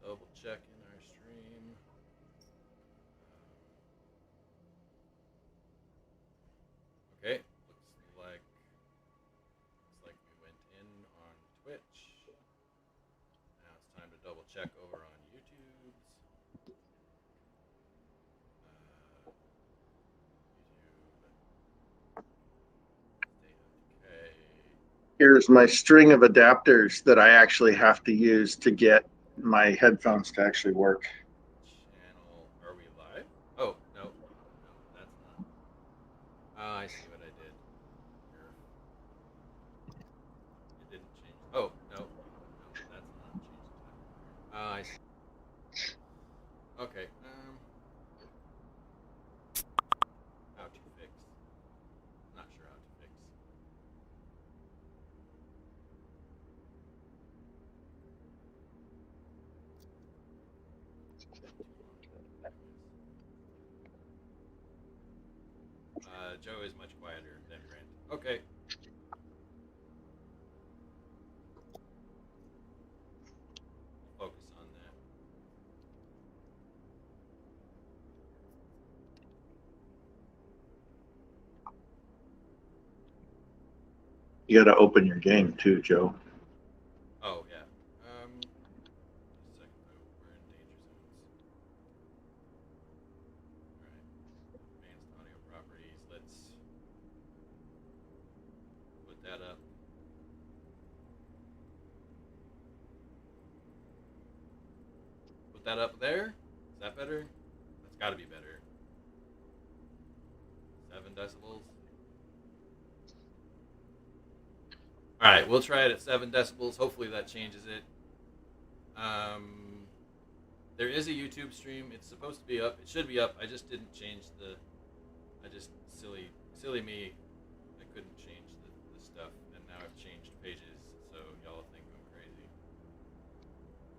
double check in our stream. Okay, looks like we went in on Twitch. Now it's time to double check over on YouTube's. YouTube State of Decay. Here's my string of adapters that I actually have to use to get my headphones to actually work. Channel. Are we live? Oh, no. No, that's not. Oh, I see what I did. Here. It didn't change. Oh, no. No, that's not changed. Oh, I see. Okay. How to fix. Not sure how to fix. Joe is much quieter than Brent. Okay. Focus on that. You got to open your game too, Joe. Oh, yeah. Just a second, though. We're in danger zones. Alright. Advanced audio properties. Let's put that up. Put that up there. Is that better? That's got to be better. 7 decibels. All right, we'll try it at 7 decibels. Hopefully that changes it. There is a YouTube stream. It's supposed to be up. It should be up. I just didn't change the. I just silly me. I couldn't change the stuff, and now I've changed pages, so y'all think I'm crazy.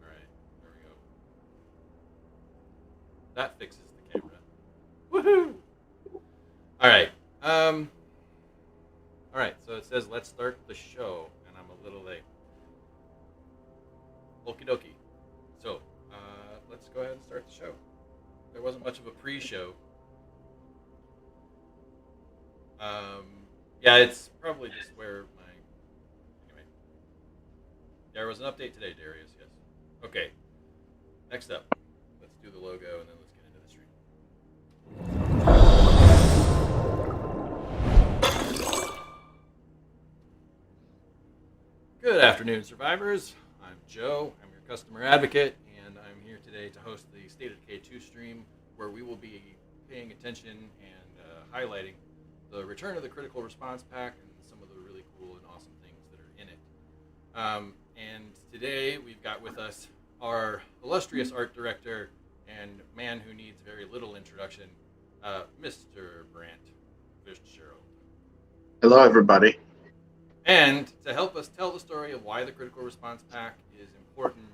All right, there we go. That fixes the camera. Woohoo! All right. All right. So it says let's start the show, and I'm a little late. Okie dokie. So let's go ahead and start the show. There wasn't much of a pre-show. Yeah, it's probably just where my. Anyway. There was an update today, Darius. Yes. Okay. Next up, let's do the logo, and then let's get into the stream. Good afternoon, survivors. I'm Joe. I'm your customer advocate, and I'm here today to host the State of Decay 2 stream, where we will be paying attention and highlighting the return of the Critical Response Pack and some of the really cool and awesome things that are in it. And today we've got with us our illustrious art director and man who needs very little introduction, Mr. Brant Fitzgerald. Hello, everybody. And to help us tell the story of why the Critical Response Pack is important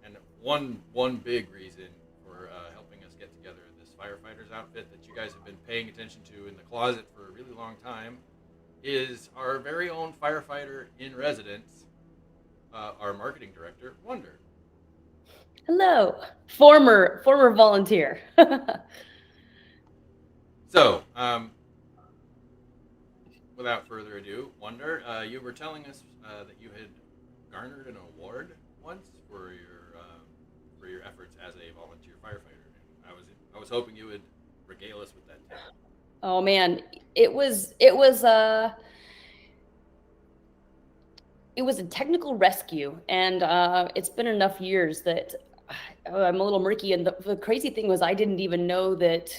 and one big reason for helping us get together this firefighters outfit that you guys have been paying attention to in the closet for a really long time is our very own firefighter in residence, our marketing director, Wonder. Hello, former volunteer. So, without further ado, Wonder, you were telling us that you had garnered an award once for your efforts as a volunteer firefighter. I was hoping you would regale us with that tale. Oh man, it was a technical rescue, and it's been enough years that I'm a little murky. And the crazy thing was, I didn't even know that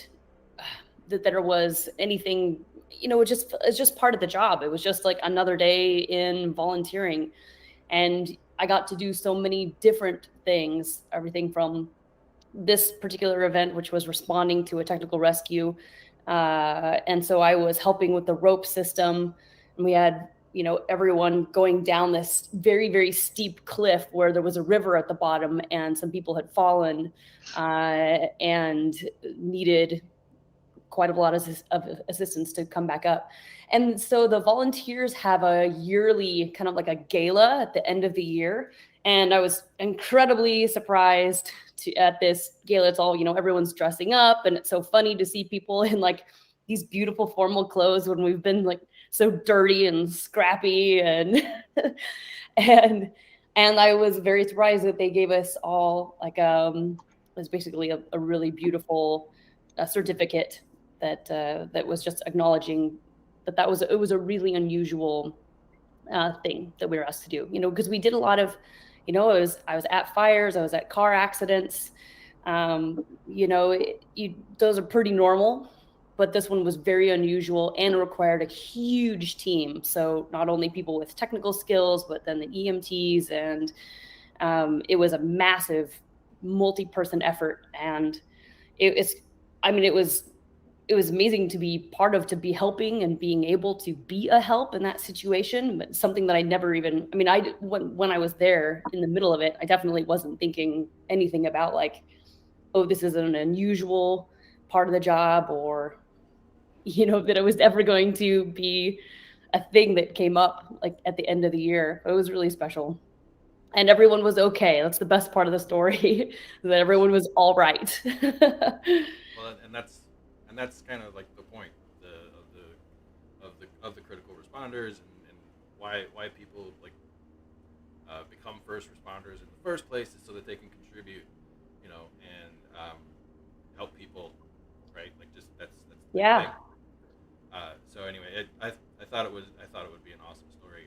there was anything. It's just part of the job. It was just like another day in volunteering, and I got to do so many different things. Everything from this particular event, which was responding to a technical rescue, and so I was helping with the rope system, and we had everyone going down this very, very steep cliff where there was a river at the bottom, and some people had fallen and needed quite a lot of assistance to come back up. And so the volunteers have a yearly kind of like a gala at the end of the year. And I was incredibly surprised at this gala. It's all, everyone's dressing up, and it's so funny to see people in like these beautiful formal clothes when we've been like so dirty and scrappy and and I was very surprised that they gave us all like it was basically a really beautiful certificate that was just acknowledging that it was a really unusual thing that we were asked to do, because we did a lot of, I was at fires, I was at car accidents, those are pretty normal, but this one was very unusual and required a huge team. So not only people with technical skills, but then the EMTs, and it was a massive multi-person effort. And it was amazing to be part of, to be helping and being able to be a help in that situation. But something that I never even, when I was there in the middle of it, I definitely wasn't thinking anything about like, oh, this is an unusual part of the job, or, that it was ever going to be a thing that came up like at the end of the year. It was really special. And everyone was okay. That's the best part of the story, that everyone was all right. Well, and that's kind of like the point of the critical responders, and why people like become first responders in the first place, is so that they can contribute, and help people, right? Like just that's the Yeah. thing. So anyway, I thought it would be an awesome story,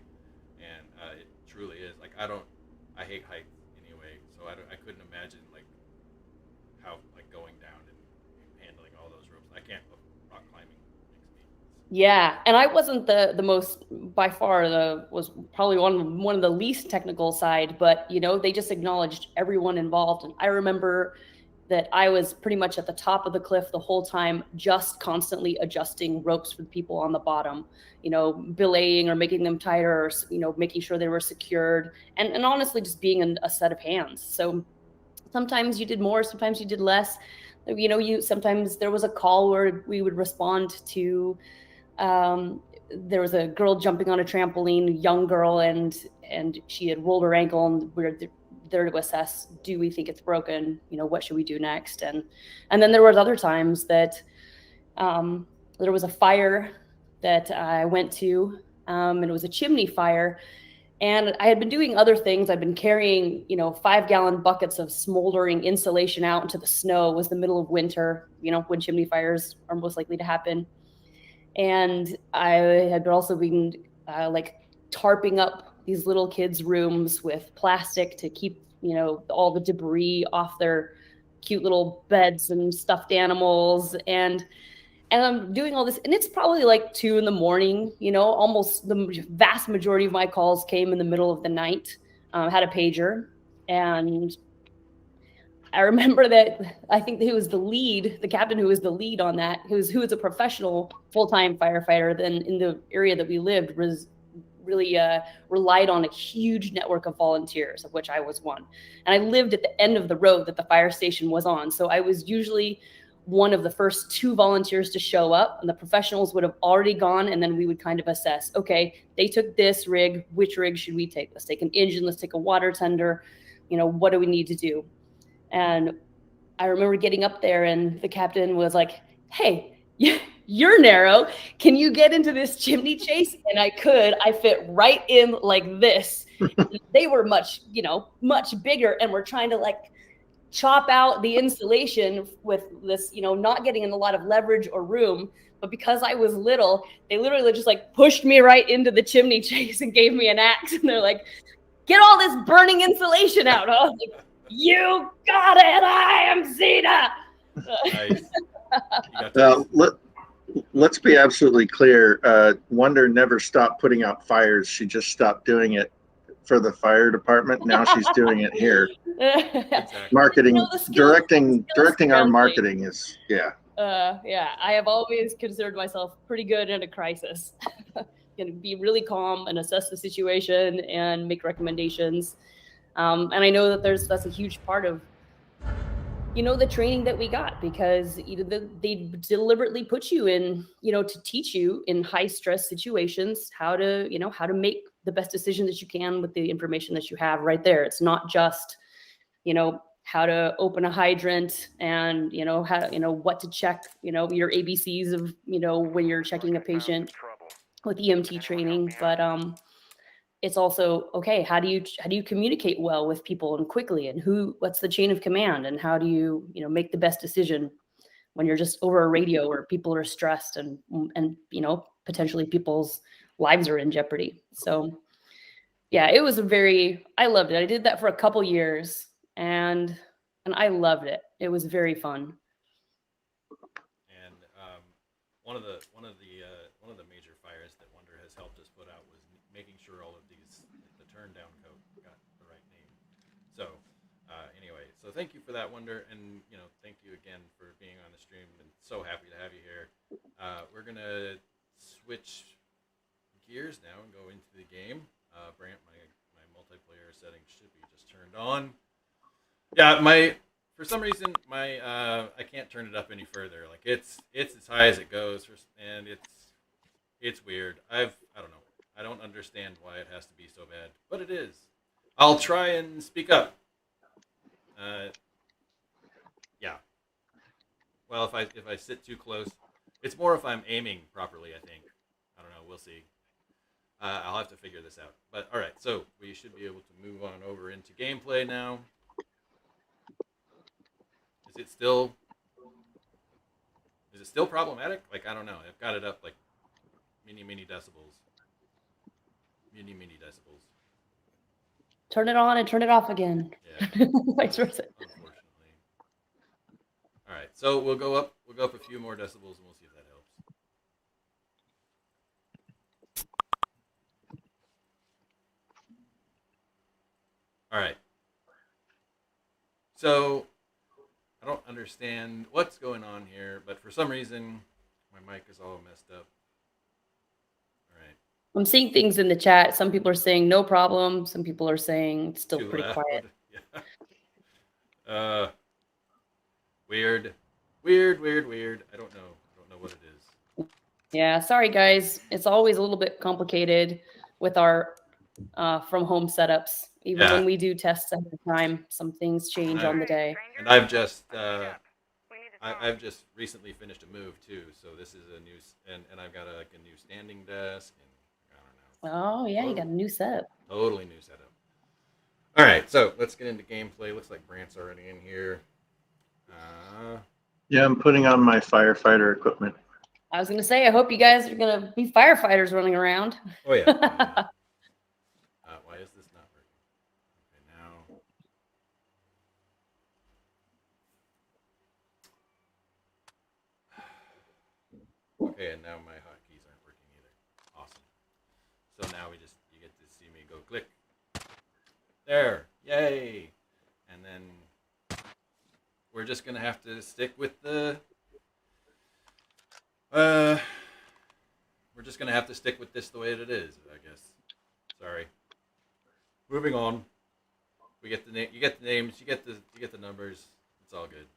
and it truly is. Like I hate heights anyway, so I couldn't imagine like how like going down and handling all those ropes. I can't. Rock climbing makes me. Yeah, and I wasn't the most, by far, was probably one of the least technical side, but they just acknowledged everyone involved. And I remember that I was pretty much at the top of the cliff the whole time, just constantly adjusting ropes for the people on the bottom, belaying or making them tighter, or making sure they were secured, and honestly just being a set of hands. So sometimes you did more, sometimes you did less. Sometimes there was a call where we would respond to, there was a girl jumping on a trampoline, young girl, and she had rolled her ankle, and we were there to assess, do we think it's broken? What should we do next? And then there was other times that there was a fire that I went to, and it was a chimney fire. And I had been doing other things. I'd been carrying, 5-gallon buckets of smoldering insulation out into the snow. It was the middle of winter, when chimney fires are most likely to happen. And I had also been tarping up these little kids' rooms with plastic to keep, all the debris off their cute little beds and stuffed animals. And I'm doing all this, and it's probably like 2 a.m, almost the vast majority of my calls came in the middle of the night. I had a pager, and I remember that I think he was the captain who was the lead on that, who was a professional full-time firefighter, then in the area that we lived was really relied on a huge network of volunteers, of which I was one. And I lived at the end of the road that the fire station was on. So I was usually one of the first 2 volunteers to show up, and the professionals would have already gone, and then we would kind of assess, okay, they took this rig, which rig should we take? Let's take an engine, let's take a water tender, what do we need to do? And I remember getting up there, and the captain was like, hey, you're narrow. Can you get into this chimney chase? And I could. I fit right in like this. They were much bigger, and we're trying to like chop out the insulation with this, not getting in a lot of leverage or room. But because I was little, they literally just like pushed me right into the chimney chase and gave me an axe. And they're like, get all this burning insulation out. I was like, you got it. I am Zeta. Nice. Now, let's be absolutely clear. Wonder never stopped putting out fires. She just stopped doing it for the fire department. Now she's doing it here. Exactly. Marketing, directing our translate. marketing is, yeah. I have always considered myself pretty good in a crisis. Going to be really calm and assess the situation and make recommendations. And I know that that's a huge part of the training that we got, because they deliberately put you in, to teach you in high stress situations how to make the best decision that you can with the information that you have right there. It's not just, how to open a hydrant and, how, what to check, your ABCs of, when you're checking a patient with EMT training. But it's also, okay, how do you communicate well with people and quickly, and what's the chain of command, and how do you make the best decision when you're just over a radio where people are stressed and potentially people's lives are in jeopardy. So yeah, I loved it. I did that for a couple years, and I loved it. It was very fun. And one of the major fires that Wonder has helped us put out was making sure all of the turn down code got the right name. So anyway, so thank you for that, Wonder, and thank you again for being on the stream. And so happy to have you here. We're gonna switch gears now and go into the game. Brant, my multiplayer settings should be just turned on. Yeah, for some reason I can't turn it up any further. Like it's as high as it goes, and it's weird. I don't know. I don't understand why it has to be so bad, but it is. I'll try and speak up. Yeah. Well, if I sit too close, it's more if I'm aiming properly, I think. I don't know. We'll see. I'll have to figure this out. But all right, so we should be able to move on over into gameplay now. Is it still problematic? Like, I don't know. I've got it up like mini decibels. Mini decibels. Turn it on and turn it off again. Yeah. Vice versa. Unfortunately. All right, so we'll go up a few more decibels and we'll see if that helps. All right. So I don't understand what's going on here, but for some reason my mic is all messed up. All right. I'm seeing things in the chat. Some people are saying no problem. Some people are saying it's still Too pretty loud. quiet. Yeah. Weird. I don't know what it is. Yeah, sorry guys. It's always a little bit complicated with our from home setups. Even Yeah. when we do tests ahead of time, some things change on the day. And I've just recently finished a move too, so this is a new and I've got a new standing desk, and I don't know. Oh yeah, you got a new setup. Totally new setup. All right, so let's get into gameplay. Looks like Brant's already in here. Yeah, I'm putting on my firefighter equipment. I was gonna say, I hope you guys are gonna be firefighters running around. Oh yeah. Why is this not working? Okay, now. Okay, and now my hotkeys aren't working either. Awesome. So now you get to see me go click. There, yay! And then we're just gonna have to stick with the. We're just gonna have to stick with this the way it is, I guess. Sorry. Moving on. We get the you get the names, you get the numbers. It's all good.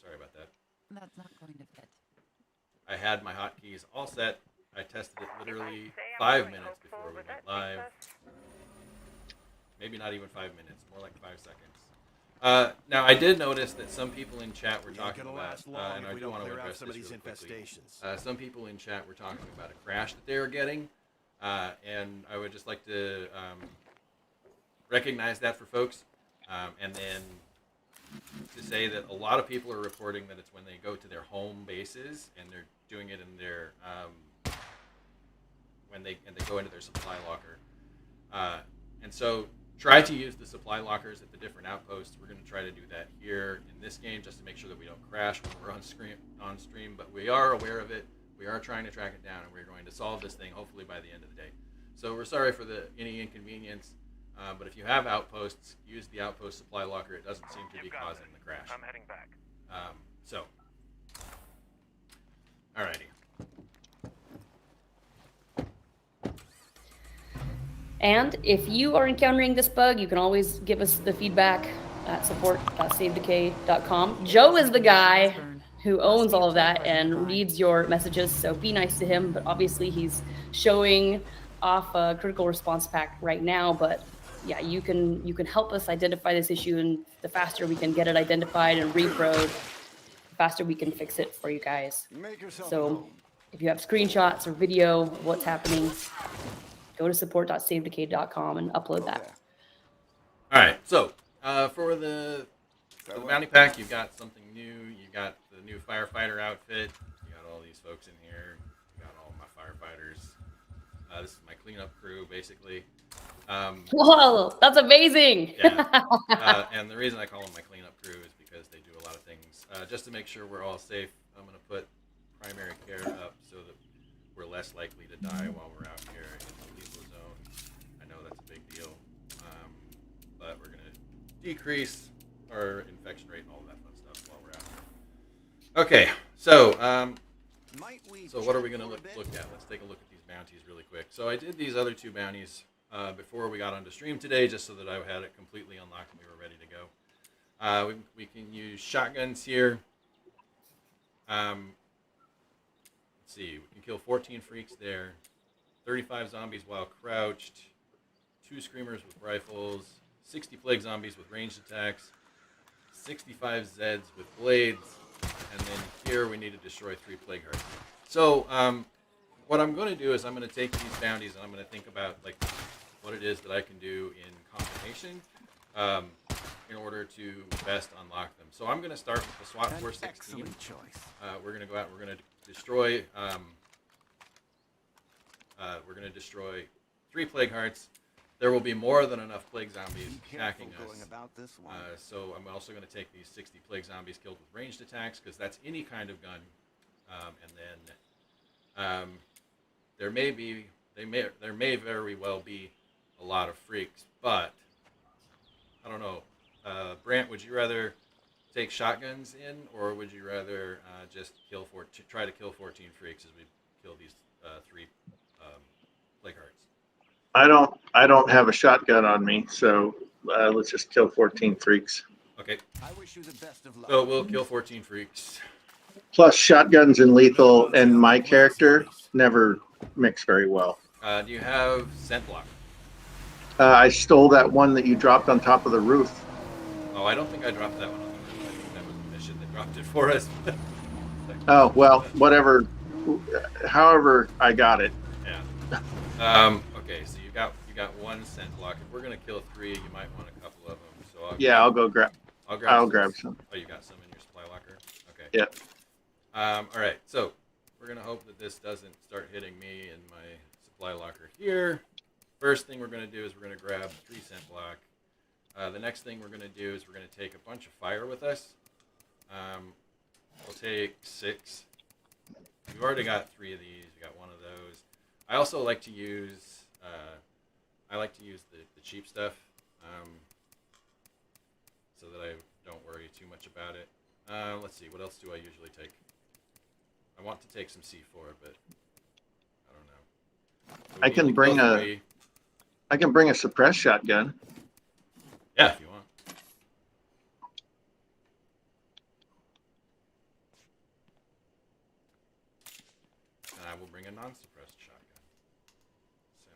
Sorry about that. That's not going to fit. I had my hotkeys all set. I tested it literally 5 minutes before we went live. Maybe not even 5 minutes, more like 5 seconds. Now, I did notice that some people in chat were talking about, and I do want to address this really quickly. Some people in chat were talking about a crash that they were getting, and I would just like to recognize that for folks, and then to say that a lot of people are reporting that it's when they go to their home bases and they're doing it in their when they go into their supply locker, and so try to use the supply lockers at the different outposts. We're going to try to do that here in this game just to make sure that we don't crash when we're on stream. But we are aware of it. We are trying to track it down, and we're going to solve this thing hopefully by the end of the day. So we're sorry for any inconvenience. But if you have outposts, use the outpost supply locker. It doesn't seem to be causing the crash. I'm heading back. Alrighty. And if you are encountering this bug, you can always give us the feedback at support.savedecay.com. Joe is the guy who owns all of that and reads your messages, so be nice to him. But obviously, he's showing off a critical response pack right now. But yeah, you can help us identify this issue, and the faster we can get it identified and reproed, the faster we can fix it for you guys. So if you have screenshots or video of what's happening, go to support.savedecay.com and upload that. All right, so for the bounty pack, you've got something new. You got the new firefighter outfit. You got all these folks in here. You got all my firefighters. This is my cleanup crew, basically. Whoa, that's amazing! Yeah. And the reason I call them my cleanup crew is because they do a lot of things. Just to make sure we're all safe, I'm going to put primary care up so that we're less likely to die while we're out here in the lethal zone. I know that's a big deal. But we're going to decrease our infection rate and all that fun stuff while we're out here. Okay, so what are we going to look at? Let's take a look at these bounties really quick. So I did these other two bounties before we got onto stream today, just so that I had it completely unlocked and we were ready to go. We can use shotguns here. Let's see, we can kill 14 freaks there, 35 zombies while crouched, 2 screamers with rifles, 60 plague zombies with ranged attacks, 65 Zeds with blades, and then here we need to destroy 3 plague hearts. So what I'm going to do is I'm going to take these bounties and I'm going to think about like what it is that I can do in combination in order to best unlock them. So I'm going to start with the SWAT 416. We're going to go out. We're going to destroy. We're going to destroy 3 plague hearts. There will be more than enough plague zombies attacking us. So I'm also going to take these 60 plague zombies killed with ranged attacks, because that's any kind of gun. And then there may very well be a lot of freaks, but I don't know. Brant, would you rather take shotguns in, or would you rather just try to kill 14 freaks as we kill these 3 plague hearts? I don't have a shotgun on me, so let's just kill 14 freaks. Okay. I wish you the best of luck. So we'll kill 14 freaks. Plus, shotguns and lethal and my character never mix very well. Do you have scent block? I stole that one that you dropped on top of the roof. Oh, I don't think I dropped that one on the roof. I think that was a mission that dropped it for us. Oh, well, whatever. However, I got it. Yeah. Okay, so you got 1 scent block. If we're gonna kill 3, you might want a couple of them. So I'll go grab. I'll grab some. Oh, you got some in your supply locker. Okay. Yeah. All right. So we're gonna hope that this doesn't start hitting me in my supply locker here. First thing we're gonna do is we're gonna grab 3 scent block. The next thing we're gonna do is we're gonna take a bunch of fire with us. We'll take 6. We've already got 3 of these. We got 1 of those. I also like to use the cheap stuff, so that I don't worry too much about it. Let's see, what else do I usually take? I want to take some C4, but I don't know. So I can bring a suppressed shotgun. Yeah, if you want. And I will bring a non-suppressed shotgun.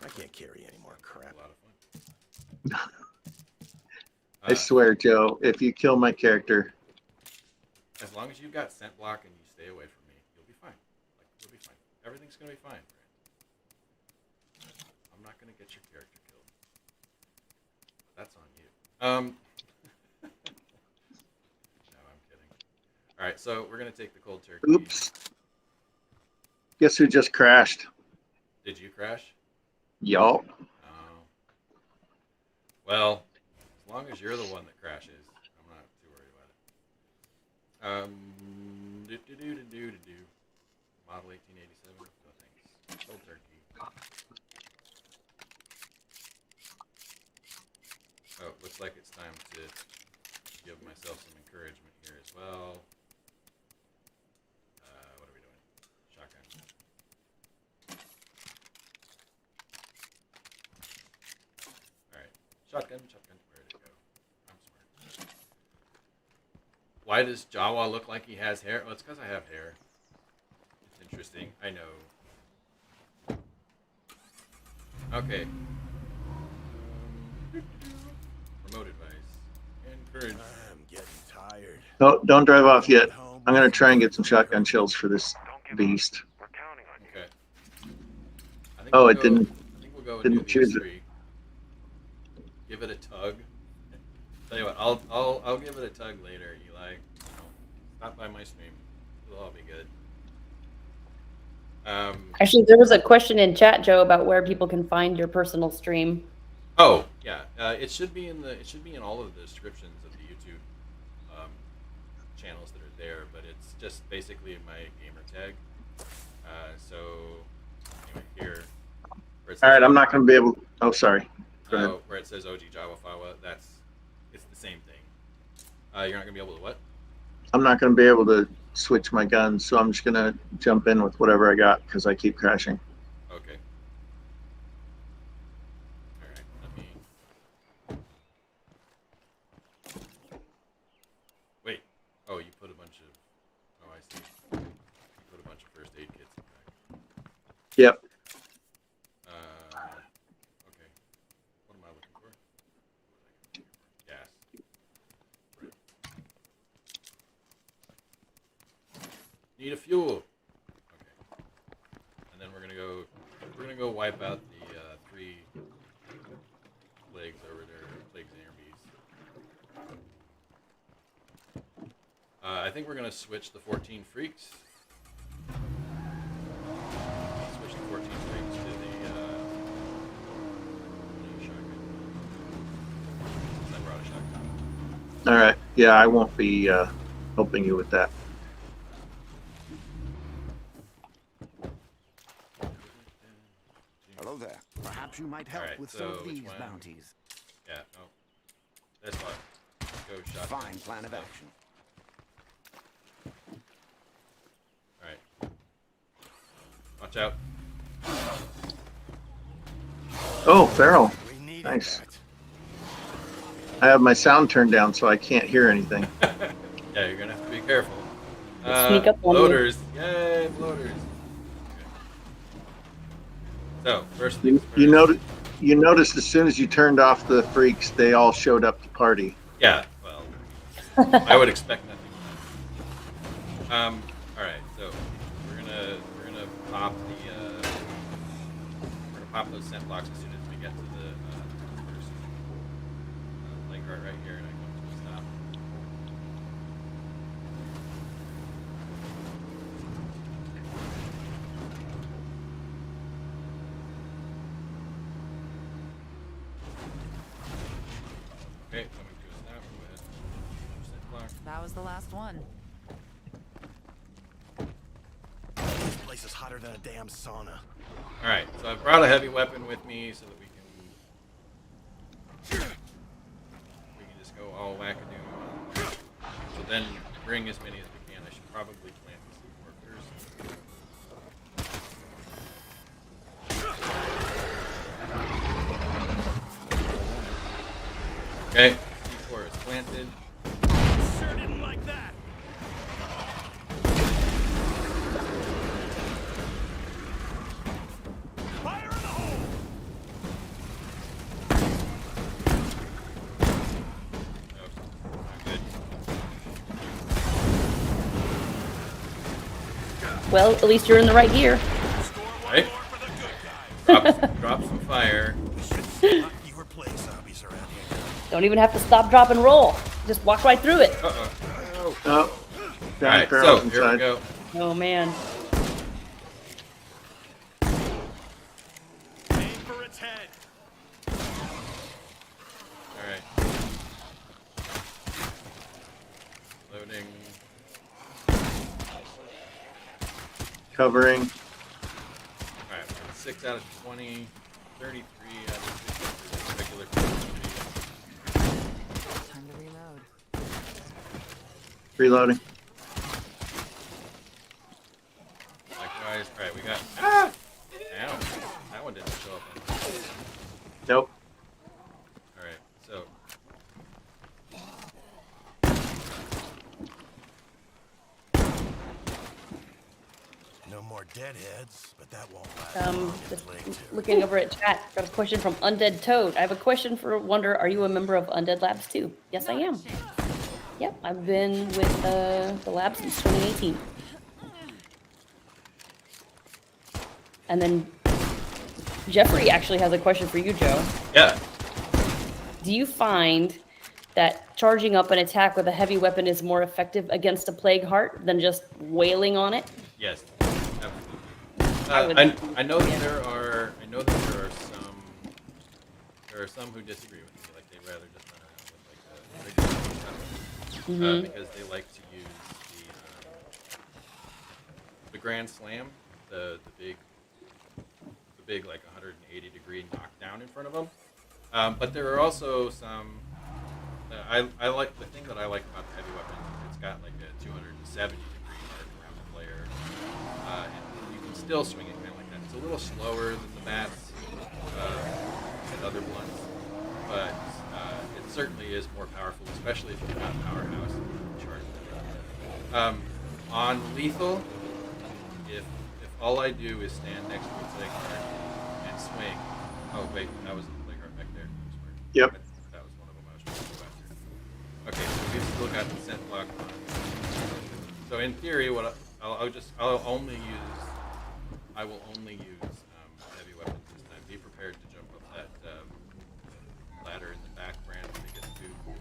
I can't carry any more crap. A lot of fun. I swear, Joe, if you kill my character, As long as you've got scent block and you stay away from me, you'll be fine. You'll be fine. Everything's gonna be fine, Brent. I'm not gonna get your character killed. But that's on you. No, I'm kidding. All right, so we're gonna take the cold turkey. oops. Guess who just crashed? Did you crash? Y'all. Oh. Well, as long as you're the one that crashes, I'm not too worried about it. Model 1887. No thanks. Cold turkey. Oh, looks like it's time to give myself some encouragement here as well. What are we doing? Shotgun. All right, shotgun. Where did it go? I'm smart. Why does Jawa look like he has hair? Well, it's because I have hair. It's interesting. I know. Okay. Remote advice. Encourage. I'm getting tired. No, don't drive off yet. Home. I'm gonna try and get some shotgun shells for this beast. We're counting on you. Okay. I think Oh, we'll it didn't- I think we'll go and didn't do these choose it. 3. Give it a tug. Tell you what, I'll give it a tug later, Eli. Stop by my stream. It'll all be good. Actually, there was a question in chat, Joe, about where people can find your personal stream. Oh yeah, it should be in all of the descriptions of the YouTube channels that are there, but it's just basically my gamer tag. So anyway, here. Where it says All right, I'm not gonna be able. Oh, sorry. Go ahead. where it says OG Jawa Fawa, it's the same thing. You're not gonna be able to what? I'm not gonna be able to switch my guns, so I'm just gonna jump in with whatever I got because I keep crashing. Okay. All right. Let me. Wait. Oh, you put a bunch of. Oh, I see. You put a bunch of first aid kits in there. Yep. Okay. What am I looking for? Gas. Right. Need a fuel. Okay. And then we're gonna go wipe out the 3 plagues over there, plagues and bees. I think we're gonna switch the 14 freaks. Switch the 14 freaks to the shotgun. I brought a shotgun. All right. Yeah, I won't be helping you with that. Hello there. Perhaps you might help Alright, with so some of which these one? bounties. Yeah. Oh. This one. Go shotgun. Fine plan of action. Alright. Watch out. Oh, Farrell. We need Nice. that. I have my sound turned down, so I can't hear anything. Yeah, you're gonna have to be careful. Sneak up on you. Bloaters. Yay, bloaters. Okay. So, first things first. You noticed as soon as you turned off the freaks, they all showed up to party. Yeah, well, I would expect nothing. All right, so we're gonna pop those scent blocks as soon as we get to the first leg guard right here, and I come to a stop. Okay, coming to a stop. Go ahead. Scent block. That was the last one. This place is hotter than a damn sauna. All right, so I brought a heavy weapon with me so that we can just go all wackadoo. So then bring as many as we can. I should probably plant these workers. Okay, C4 is planted. Sure didn't like that. Fire in the hole. Nope, not good. Well, at least you're in the right gear. Right? For the good guys. Drop some fire. Lot fewer plague zombies around here. Don't even have to stop, drop, and roll. Just walk right through it. Uh-oh. Oh, All John right, Farrell's so here we inside. go. Oh man. Aim for its head. All right. Loading. Covering. All right, we're at 6 out of 20, 33 out of 50 for regular proximity. Time to reload. Reloading. Likewise, all right, we got. Ah! Ow. That one didn't show up. Nope. All right, so deadheads, but that won't last. Just Plague too. looking over at chat, got a question from Undead Toad. I have a question for Wonder. Are you a member of Undead Labs too? Yes, I am. Yep, I've been with the lab since 2018. And then Jeffrey actually has a question for you, Joe. Yeah. Do you find that charging up an attack with a heavy weapon is more effective against a plague heart than just wailing on it? Yes. Absolutely. I know that there are some who disagree with me. Like they'd rather just run around with like a regular weapon, because they like to use the Grand Slam, the big like 180 degree knockdown in front of them. But there are also some. I like the thing that I like about the heavy weapon. It's got like a 270 degree arc around the player, and you can still swing it kind of like that. It's a little slower than the bats and other blunts, but it certainly is more powerful, especially if you've got Powerhouse and charge. On lethal, if all I do is stand next to a plague heart and swing. Oh wait, that was the plague heart back there. Yep. That was one of them I was trying to go after. Okay, so we've still got the scent block on. So in theory, what I will only use heavy weapons this time. Be prepared to jump up that ladder in the back, Brand, if it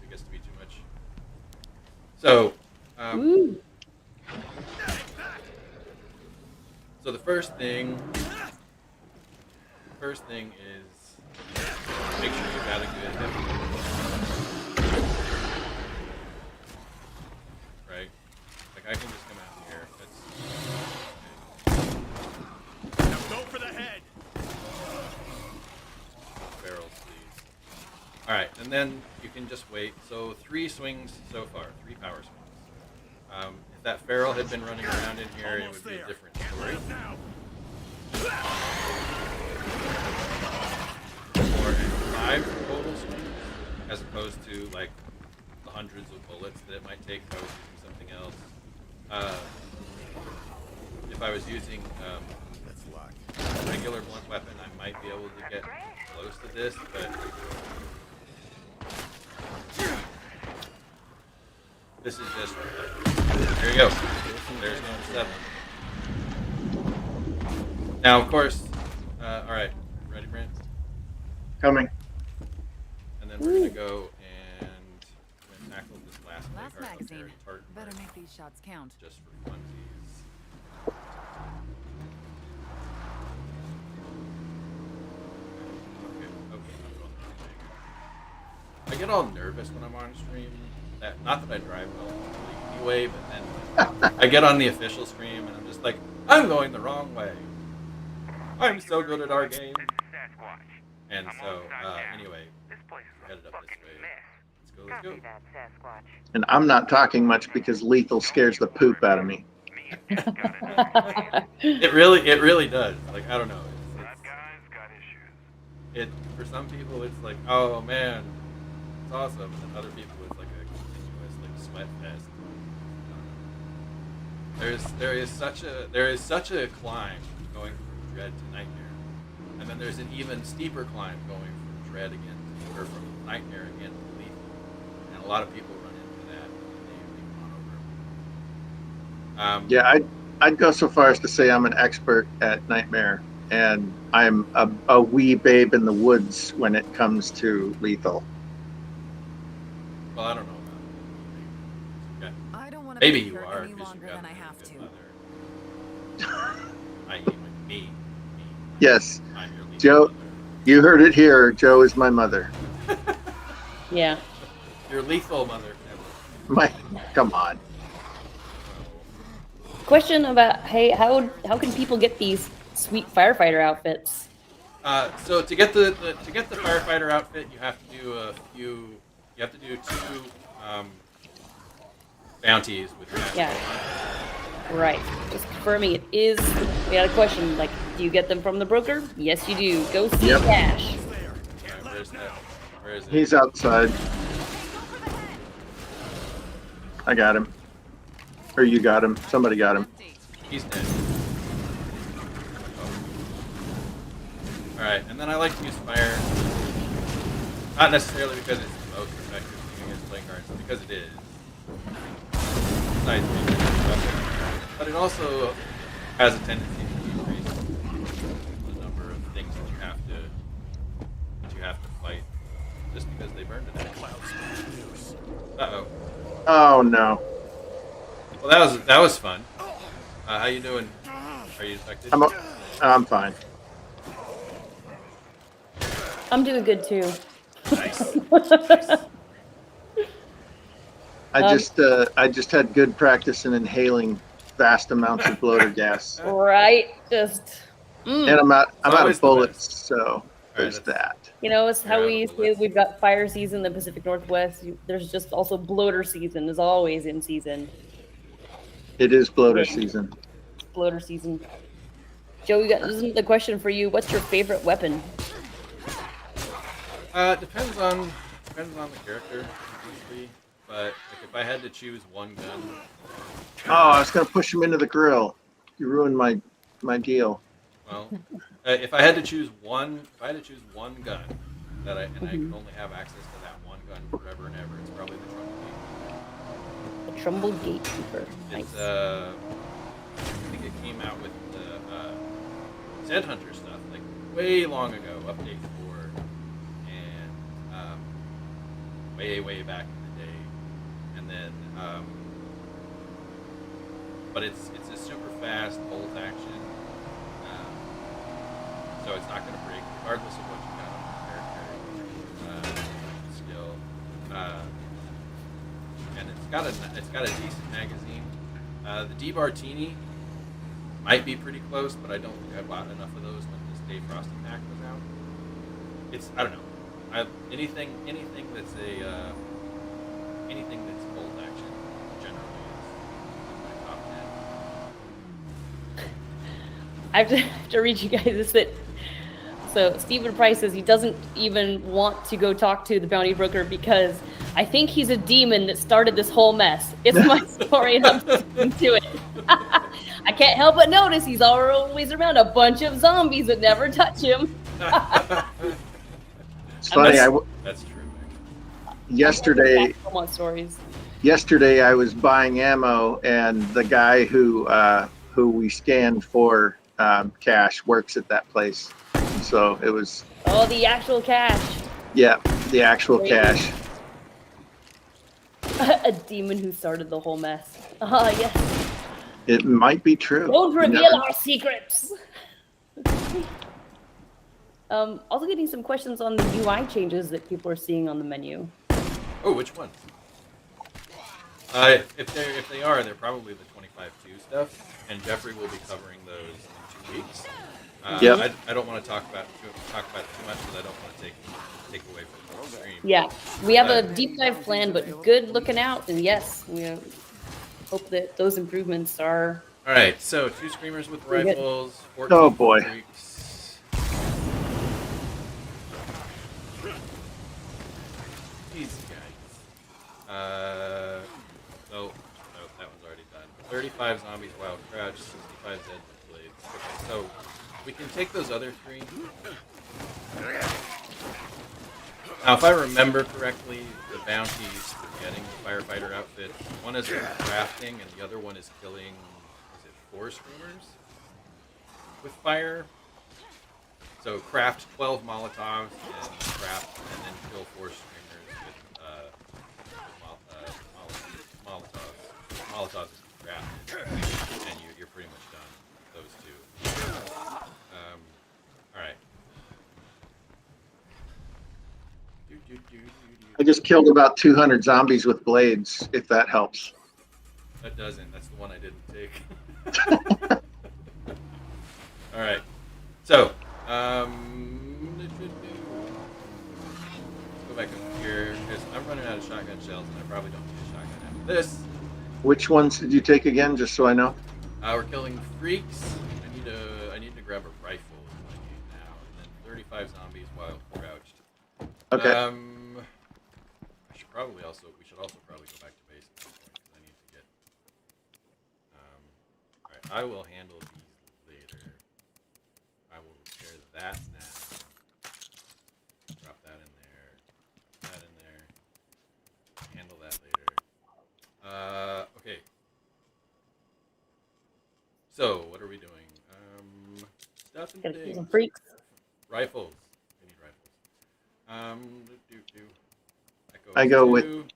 gets to be too much. So, Ooh. so the first thing is make sure you've got a good heavy weapon. Right? Like I can just come out here. Now go for the head. Barrels, please. Alright, and then you can just wait. So 3 swings so far, 3 power swings. If that feral had been running around in here, it would be a different story. Now. Or 5 total swings, as opposed to like the hundreds of bullets that it might take if I was using something else. If I was using That's luck. a regular blunt weapon, I might be able to get close to this, but this is just there you go. There's number 7. Now, of course, all right, ready, Brent? Coming. And then we're gonna go and we're gonna tackle this last Last plague heart up there, magazine. Tartan Better Mark, make these shots count. just for funsies. Okay, I'm going the wrong way. I get all nervous when I'm on stream. Not that I drive well anyway, but then I get on the official stream and I'm just like, I'm going the wrong way. I'm so good at our game. And so, anyway, headed up this way. Let's go. And I'm not talking much because lethal scares the poop out of me. It really does. Like, I don't know. For some people, it's like, oh man, it's awesome. And then other people, it's like a continuous like sweat fest. There is such a climb going from Dread to Nightmare, and then there's an even steeper climb going from Dread again, or from Nightmare again to Lethal, and a lot of people run into that and they run over. Yeah, I'd go so far as to say I'm an expert at Nightmare, and I'm a wee babe in the woods when it comes to lethal. Well, I don't know about it. I don't want to Maybe be you hurt are any because you've longer got than I a have good to. mother. I mean, me. Yes, I'm your lethal Joe, mother. you heard it here. Joe is my mother. Yeah. Your lethal mother. Come on. Question about, hey, how can people get these sweet firefighter outfits? So to get the firefighter outfit, you have to do two bounties with your Yeah. Right. Just confirming it is. We got a question. Like, do you get them from the broker? Yes, you do. Go see Yep. Cash. Where's that? Where is it? He's outside. I got him. Or you got him. Somebody got him. He's dead. Alright, and then I like to use fire, not necessarily because it's the most effective thing against playing cards, because it is. Besides being a weapon. But it also has a tendency to increase the number of things that you have to fight just because they burned it. Uh-oh. Oh no. Well, that was fun. How you doing? Are you affected? I'm fine. I'm doing good too. Nice. I just had good practice in inhaling vast amounts of bloater gas. Right? Just. And I'm out always of the bullets, so there's that's- that. You know, it's how You're we out of say bullets. we've got fire season in the Pacific Northwest. There's just also bloater season is always in season. It is bloater season. Bloater season. Joe, this is the question for you. What's your favorite weapon? Depends on the character, usually. But like, if I had to choose one gun, Oh, I was gonna push him into the grill. You ruined my deal. well, if I had to choose one gun that I could only have access to that one gun forever and ever, it's probably the Trumbull The Trumbull Gatekeeper. Nice. It's I think it came out with the Zed Hunter stuff like way long ago, update 4, and way back in the day, and then but it's a super fast bolt action, so it's not going to break regardless of what you got on the character skill, and it's got a decent magazine. The D Bartini might be pretty close, but I don't think I bought enough of those when this Dave Frosty pack was out. I don't know. Anything that's anything that's bolt action generally is in my top 10. I have to read you guys this bit. So Stephen Price says he doesn't even want to go talk to the bounty broker because I think he's a demon that started this whole mess. It's my story and I'm sticking to it. I can't help but notice he's always around a bunch of zombies that never touch him. It's funny. That's true. Yesterday Stories. yesterday I was buying ammo, and the guy who we scanned for cash works at that place. So it was Oh, the actual cash. the actual Great. cash. A demon who started the whole mess. Ah, yes. It might be true. Don't You reveal never- our secrets. Also getting some questions on the UI changes that people are seeing on the menu. Oh, which one? If they are, they're probably the 25-2 stuff, and Jeffrey will be covering those in 2 weeks. Yep. I don't want to talk about it too much because I don't want to take away from the stream. Yeah, we have a deep dive plan, but good looking out. And yes, we hope that those improvements are. All right, so 2 screamers with Pretty good. rifles. 14 Oh, boy. freaks. These guys. Oh, that one's already done. 35 zombies, wild crouch, 65 dead with blades. Okay, so we can take those other 3. Now, if I remember correctly, the bounties for getting the firefighter outfit, one is crafting and the other one is killing, is it 4 screamers with fire? So craft 12 Molotovs and then kill 4 screamers with Molotovs. Molotovs is crafted, and you're pretty much done with those 2. All right. I just killed about 200 zombies with blades, if that helps. That doesn't. That's the one I didn't take. All right. So, let's go back up here because I'm running out of shotgun shells, and I probably don't need a shotgun after this. Which ones did you take again, just so I know? We're killing freaks. I need to grab a rifle is what I need now, and then 35 zombies while crouched. Okay. We should also probably go back to base at this point because I need to get. All right, I will handle these later. I will repair that now. So, what are we doing? Stuff and Gotta kill things. some freaks. Rifles. We need rifles. I go with-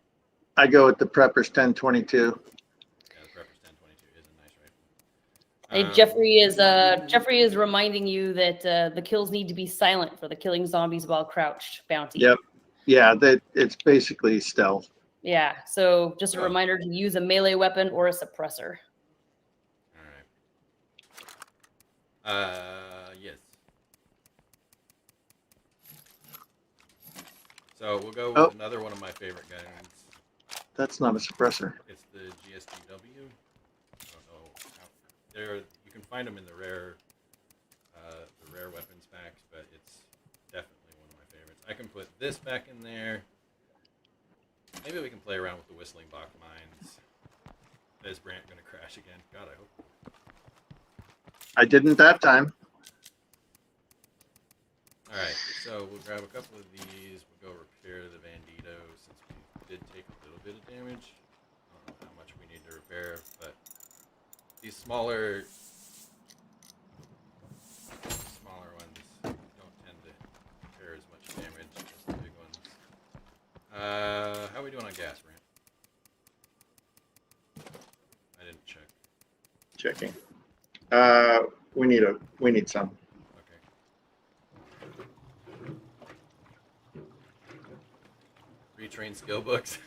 I go with the Prepper's 1022. Yeah, the Prepper's 1022 is a nice rifle. Hey, Jeffrey is reminding you that the kills need to be silent for the killing zombies while crouched bounty. Yep. Yeah, it's basically stealth. Yeah. So just a Oh. reminder to use a melee weapon or a suppressor. All right. Yes. So we'll go with Oh. another one of my favorite guns. That's not a suppressor. It's the GSDW. I don't know how you can find them in the rare weapons packs, but it's definitely one of my favorites. I can put this back in there. Maybe we can play around with the whistling Bach mines. Is Brant gonna crash again? God, I hope. I didn't that time. All right, so we'll grab a couple of these. We'll go repair the Bandito since we did take a little bit of damage. I don't know how much we need to repair, but these smaller ones don't tend to repair as much damage as the big ones. How are we doing on gas, Brant? I didn't check. Checking. We need some. Okay. Retrain skill books.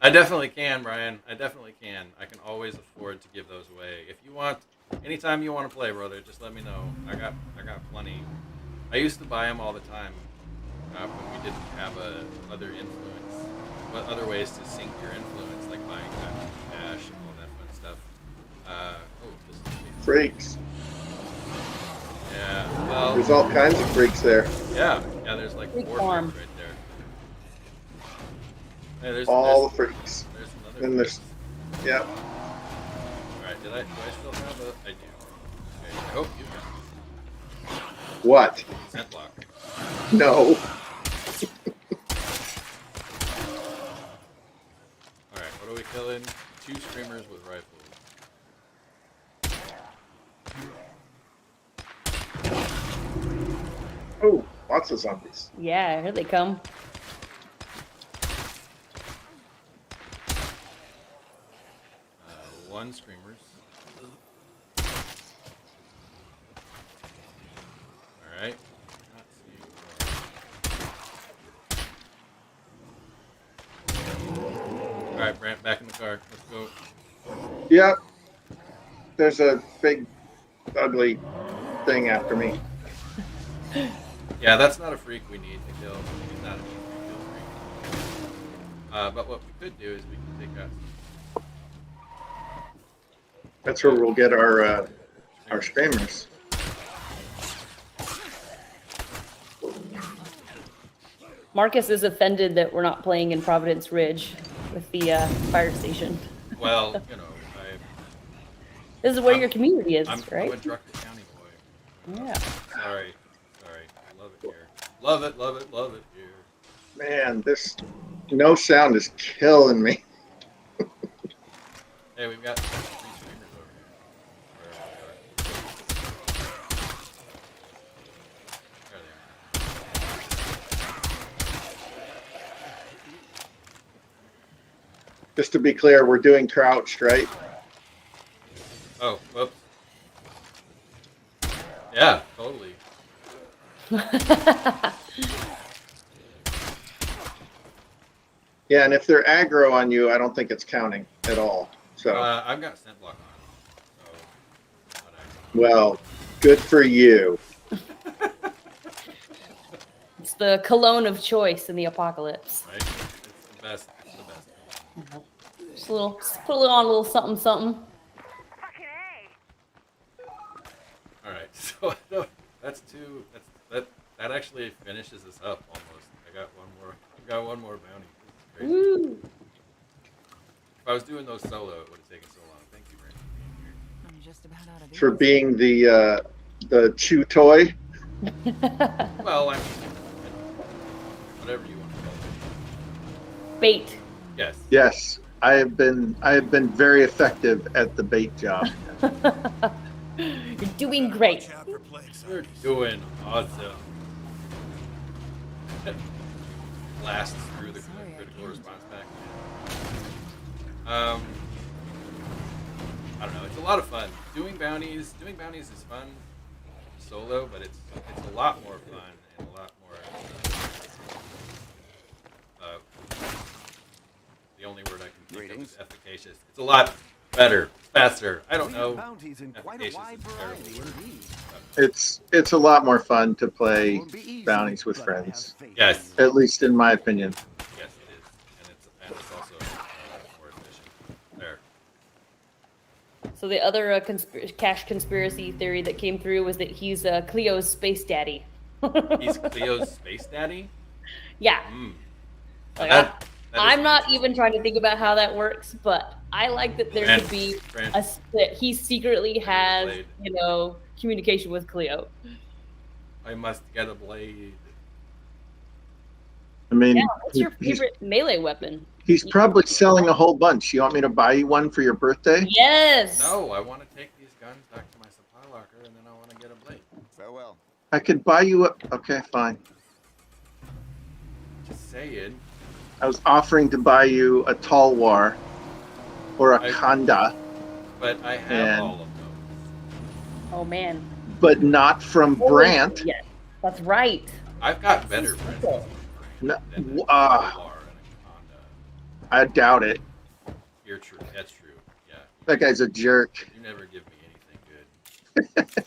I definitely can, Brian. I definitely can. I can always afford to give those away. If you want, anytime you want to play, brother, just let me know. I got plenty. I used to buy them all the time when we didn't have other influence, but other ways to sync your influence, like buying cash and all that fun stuff. This is Freaks. yeah. Well, There's all kinds of freaks there. yeah. There's like Freak 4 farm. freaks right there. Hey, there's All the freaks. There's another. Then there's, yep. All right. Do I still have a? I do. Okay. I hope you got What? scent block. No. All right. What are we killing? 2 screamers with rifles. Oh, lots of zombies. Yeah, here they come. One screamers. All right. Not seeing more. All right, Brant, back in the car. Let's go. Yep. There's a big, ugly thing after me. Yeah, that's not a freak we need to kill. He's not a kill freak. But what we could do is we can take out That's where we'll get our screamers. Marcus is offended that we're not playing in Providence Ridge with the fire station. Well, you know, This is where I'm- your community is, I'm right? a Drucker County boy. Yeah. Sorry. I love it here. Love it here. Man, this no sound is killing me. Hey, we've got 3 streamers over here. Wherever they are. There they are. Just to be clear, we're doing crouched, right? Oh, whoops. Yeah, totally. Yeah, and if they're aggro on you, I don't think it's counting at all. So, I've got scent block on. So, not actually. well, good for you. It's the cologne of choice in the apocalypse. Right? It's the best. It's the best. Just put a little on a little something, something. All right. So that's 2. That actually finishes us up almost. I got one more bounty. This is crazy. Woo! If I was doing those solo, it would have taken so long. Thank you, Brandon, for I'm just about out of For these. being the chew toy. being here. Well, I mean, whatever you want to call it. Bait. Yes. Yes, I have been very effective at the bait job. You're doing great. Watch out for plague You're zombies. doing awesome. Blasts through the Sorry, I critical can't. response pack. I don't know. It's a lot of fun. Doing bounties is fun solo, but it's a lot more fun and a lot more. The only word I can think of Greetings. is efficacious. It's a lot better, faster. I don't We know. have bounties in quite a Efficacious wide is a terrible variety word. indeed. It's a lot more fun to play Won't be easy, bounties with but I have friends. faith in Yes. you. At least in my opinion. Yes, it is, and it's also more efficient. There. So the other cash conspiracy theory that came through was that he's Cleo's space daddy. He's Cleo's space daddy. Yeah. Like, That is I'm not interesting. even trying to think about how that works, but I like that there could be Friend. that he secretly has, Blade. communication with Cleo. I must get a blade. I mean, Yeah, what's your he's, favorite melee weapon? he's probably selling a whole bunch. You want me to buy you one for your birthday? Yes. No, I want to take these guns back to my supply locker, and then I want to get a blade. Farewell. I could buy you a. Okay, fine. Just saying. I was offering to buy you a Talwar or a I- Kanda, But I have And- all of those. Oh man. but not from Brant. Yes, that's right. I've got better friends cool. No, than a uh, Lar and a Honda. I doubt it. You're true. That's true. Yeah. That guy's a jerk. You never give me anything good.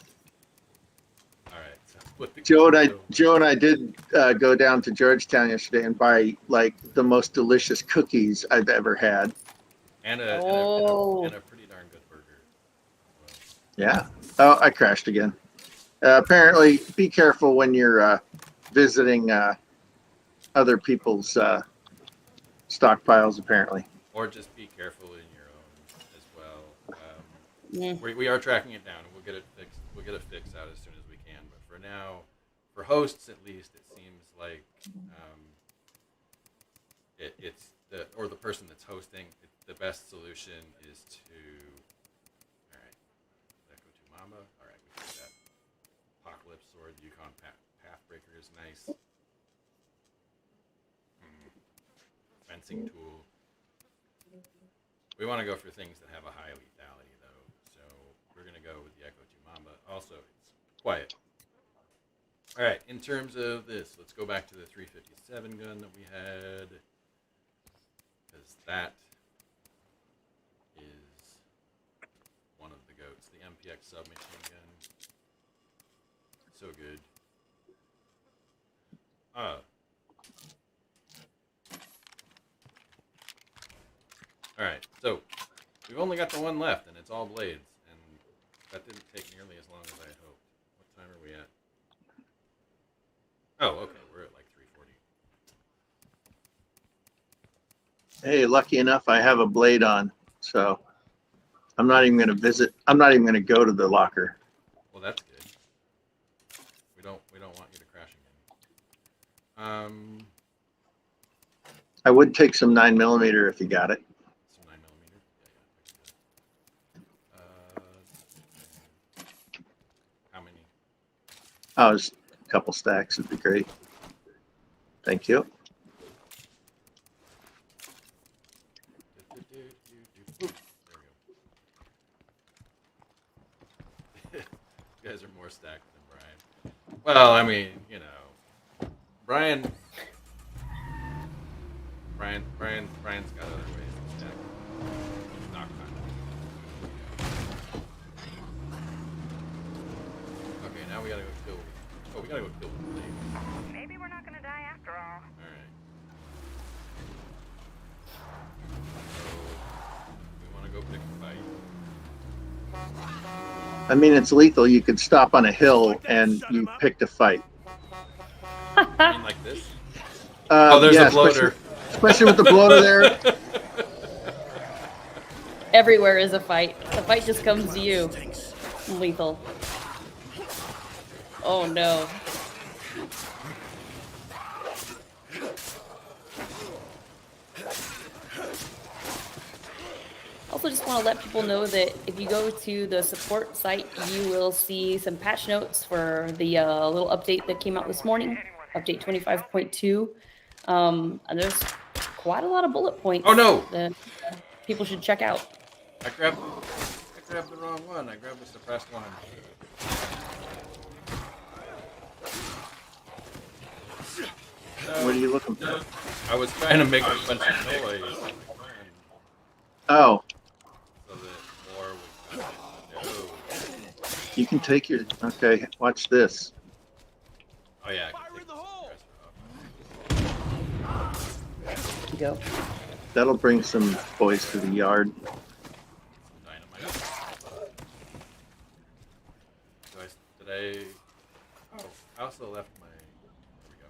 All right. So what the Joe and I did go down to Georgetown yesterday and buy like the most delicious cookies I've ever had. and Oh. a pretty darn good burger. Yeah. Oh, I crashed again. Apparently, be careful when you're visiting other people's stockpiles. Apparently. Or just be careful in your own as well. Yeah. We are tracking it down, and we'll get it fixed. We'll get it fixed out as soon as we can. But for now, for hosts at least, it seems like it's the person that's hosting. The best solution is to. All right, Echo to Mamba. All right, we got that. Apocalypse Sword, Yukon Pathbreaker is nice. Fencing tool. We want to go for things that have a high lethality, though. So we're going to go with the Echo 2 Mamba. Also, it's quiet. All right, in terms of this, let's go back to the 357 gun that we had. Because that is one of the goats. The MPX submachine gun. So good. Alright, so we've only got the one left, and it's all blades, and that didn't take nearly as long as I had hoped. What time are we at? Oh, okay, we're at like 3:40. Hey, lucky enough, I have a blade on, so I'm not even going to visit. I'm not even going to go to the locker. Well, that's good. We don't want you to crash again. I would take some 9mm if you got it. Some 9mm. How many? Oh, just a couple stacks would be great. Thank you. Oop, there we go. You guys are more stacked than Brian. Well, I mean, you know, Brian's got other ways to stack. Knock, knock. Okay, now we gotta go kill. Oh, we gotta go kill the blade. Maybe we're not gonna die after all. All right. So we want to go pick a fight. I mean, it's lethal. You could stop on a hill and you picked a fight. You mean like this? Oh, There's yeah, a bloater. especially with the bloater there. Everywhere is a fight. The fight just comes to you. Stinks. Lethal. Oh no. also just want to let people know that if you go to the support site, you will see some patch notes for the little update that came out this morning, update 25.2. And there's quite a lot of bullet points. Oh, no! That people should check out. I grabbed the wrong one. I grabbed the suppressed one. What are you looking for? I was trying to make a bunch of noise. Oh, So that more would come in. No. you can take your. Okay, watch this. Oh yeah. I Fire can in take the hole! suppressor Here you go. That'll bring some boys to the yard. off. Dynamite. Did I? Oh, I also left my. There we go.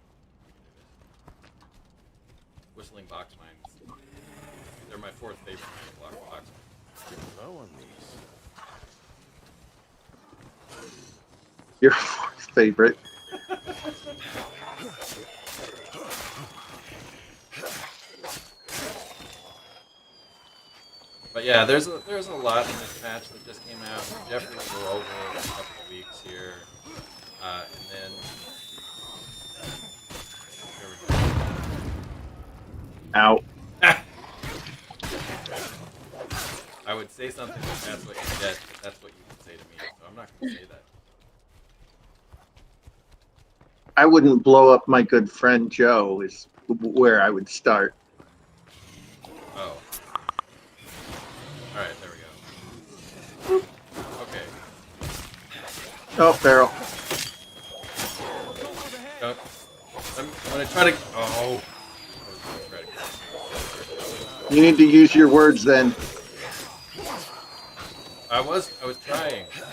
Whistling box mines. They're my fourth favorite box mines. Low on these. Your fourth favorite. But yeah, there's a lot in this patch that just came out. Jeffrey will go over in a couple of weeks here, and then here we go. Out. I would say something like that's what you get, but that's what you would say to me, so I'm not going to say that. I wouldn't blow up my good friend Joe. Is where I would start. Oh. Alright, there we go. Okay. Oh, barrel. I'm going to try to... Oh. I was gonna try to- You need to use your words then. I was trying. Okay,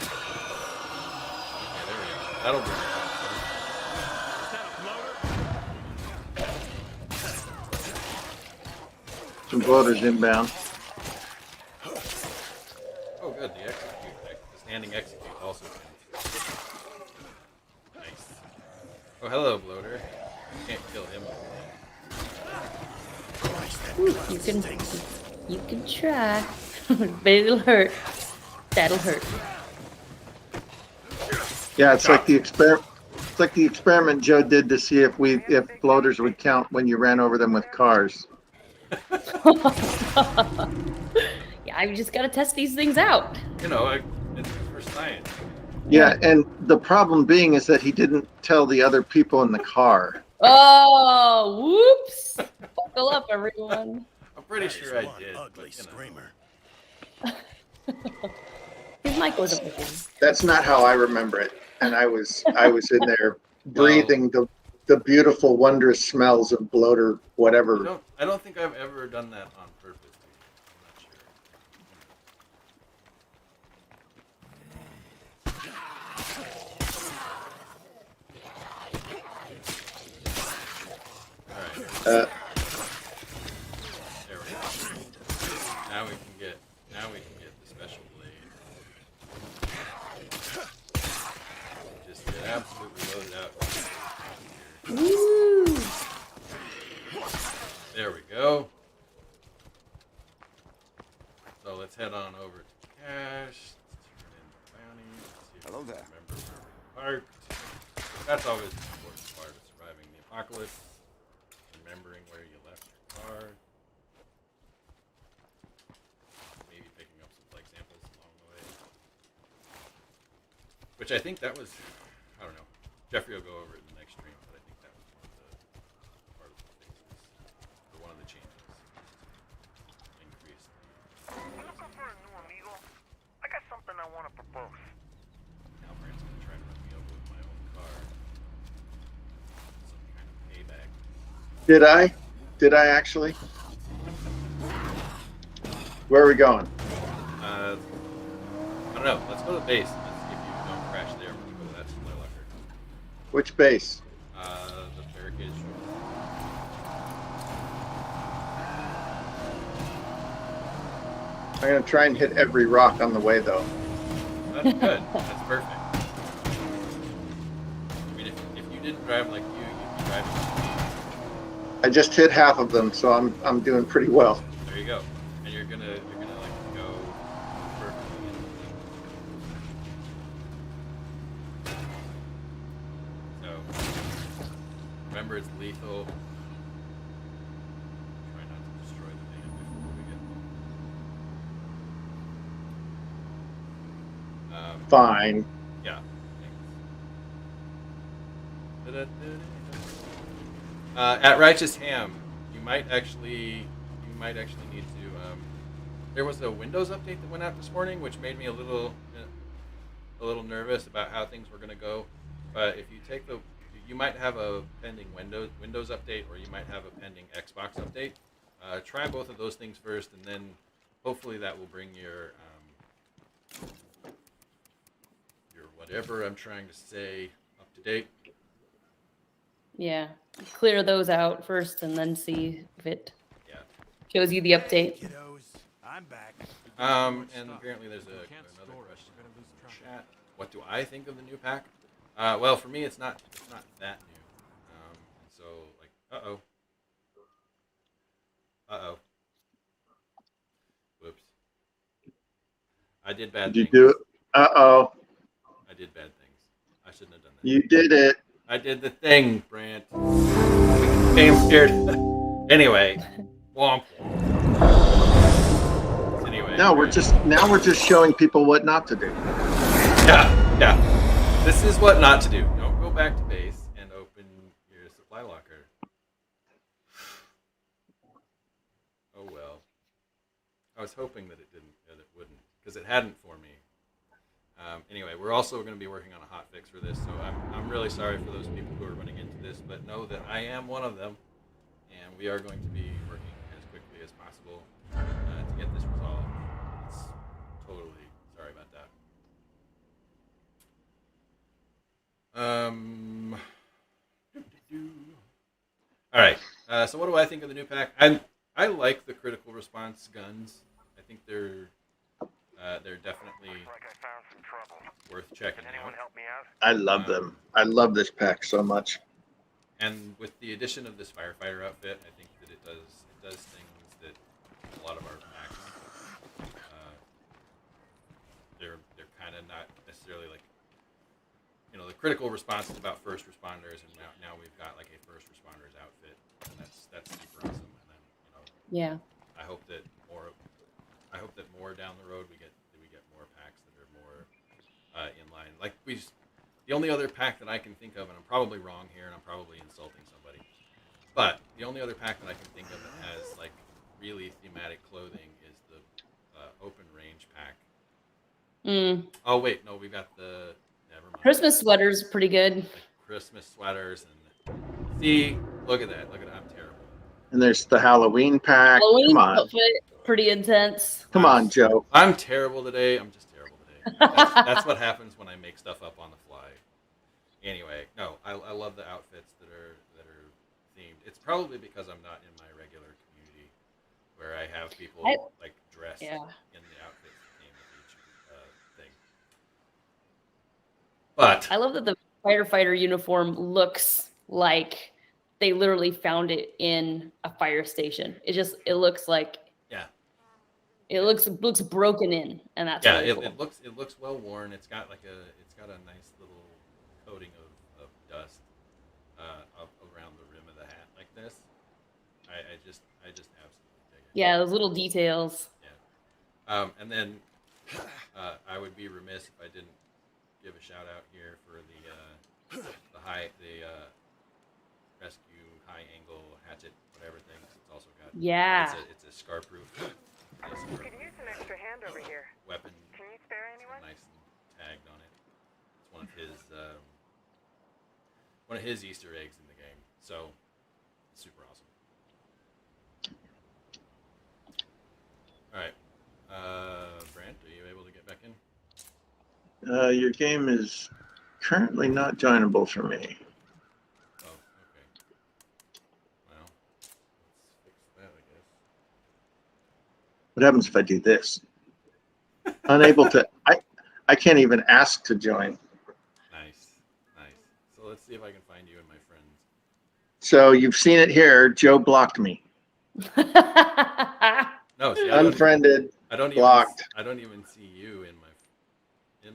there we go. That'll be it. Some bloaters inbound. Oh, good. The standing execute also. Nice. Oh, hello, bloater. Can't kill him. You can try, but it'll hurt. That'll hurt. Yeah, it's like the experiment. It's like the experiment Joe did to see if bloaters would count when you ran over them with cars. Yeah, I just gotta test these things out. You know, it's for science. Yeah, and the problem being is that he didn't tell the other people in the car. Oh, whoops! Buckle up, everyone. I'm pretty That is sure I one did. ugly But, you know. screamer. His mic wasn't working. That's not how I remember it. And I was in there breathing the beautiful, wondrous smells of bloater, whatever. I don't think I've ever done that on purpose. I'm not sure. Alright. Uh, There we go. Now we can get the special blade. Just get absolutely loaded out. Woo! There we go. So let's head on over to cache. Let's turn in the bounty. Let's see if Hello we can there. remember where we parked. That's always the important part of surviving the apocalypse. Remembering where you left your car. Maybe picking up some flight samples along the way. Which I think that was, I don't know. Jeffrey will go over it in the next stream, but I think that was part of the fixes. Or one of the changes. Increased. I'm looking for a new amigo. I got something I want to propose. Now Brand's gonna try to run me over with my own car. Some kind of payback. Did I actually? Where are we going? I don't know. Let's go to the base. Let's see if you don't crash there when you go to that Split Locker. Which base? The barricade. I'm gonna try and hit every rock on the way though. That's good. That's perfect. I mean, if you didn't drive like you'd be driving like me. I just hit half of them, so I'm doing pretty well. There you go. And you're gonna like go remember it's lethal. Try not to destroy the van before we get home. Fine. Yeah. At Righteous Ham, you might actually need to. There was a Windows update that went out this morning, which made me a little nervous about how things were going to go. But if you take you might have a pending Windows update, or you might have a pending Xbox update. Try both of those things first, and then hopefully that will bring your whatever I'm trying to say up to date. Yeah. Clear those out first and then see if it Yeah. shows you the update. Kiddos, I'm back. And apparently there's another question in the chat. What do I think of the new pack? Well, for me, it's not that new. And so, like, whoops. I did bad Did you things. do it? Uh-oh. I did bad things. I shouldn't have done that. You did it. I did the thing, Brant. Damn scared. Anyway, womp. Anyway. No, we're just showing people what not to do. Yeah. This is what not to do. Don't go back to base and open your supply locker. Oh well. I was hoping that it wouldn't, because it hadn't for me. Anyway, we're also going to be working on a hot fix for this, so I'm really sorry for those people who are running into this, but know that I am one of them, and we are going to be working as quickly as possible to get this resolved. It's totally sorry about that. All right. So what do I think of the new pack? I like the critical response guns. I think they're definitely Like I found some trouble. worth checking Can anyone out. help me out? I love them. I love this pack so much. And with the addition of this firefighter outfit, I think that it does things that a lot of our packs they're kind of not necessarily like, the critical response is about first responders, and now we've got like a first responders outfit, and that's super awesome. And then Yeah. I hope that more down the road we get more packs that are more in line. Like the only other pack that I can think of, and I'm probably wrong here, and I'm probably insulting somebody, but the only other pack that I can think of that has like really thematic clothing is the open range pack. Oh wait, no, we got the never mind. Christmas sweaters pretty good. Like Christmas sweaters and see, look at that, I'm terrible. And there's the Halloween pack. Halloween Come on. outfit, pretty intense. Come on, Joe. I'm terrible today. I'm just terrible today. That's what happens when I make stuff up on the fly. Anyway, no, I love the outfits that are themed. It's probably because I'm not in my regular community where I have people like dressed in the outfits theme of each thing. But I love that the firefighter uniform looks like they literally found it in a fire station. It looks like it looks broken in, and that's really cool. it looks well worn. It's got a nice little coating of dust up around the rim of the hat like this. I just absolutely dig it. Yeah, those little details. Yeah. And then I would be remiss if I didn't give a shout out here for the rescue high angle hatchet whatever thing. It's also got it's a scar proof. Could use an extra hand over here. Weapon. Can you spare anyone? Nice and tagged on it. It's one of his Easter eggs in the game. So super awesome. All right, Brant, are you able to get back in? Your game is currently not joinable for me. Oh, okay. Well, let's fix that, I guess. What happens if I do this? Unable to. I can't even ask to join. Nice. So let's see if I can find you in my friends. So you've seen it here. Joe blocked me. No, see, Unfriended. Blocked. I don't even see you in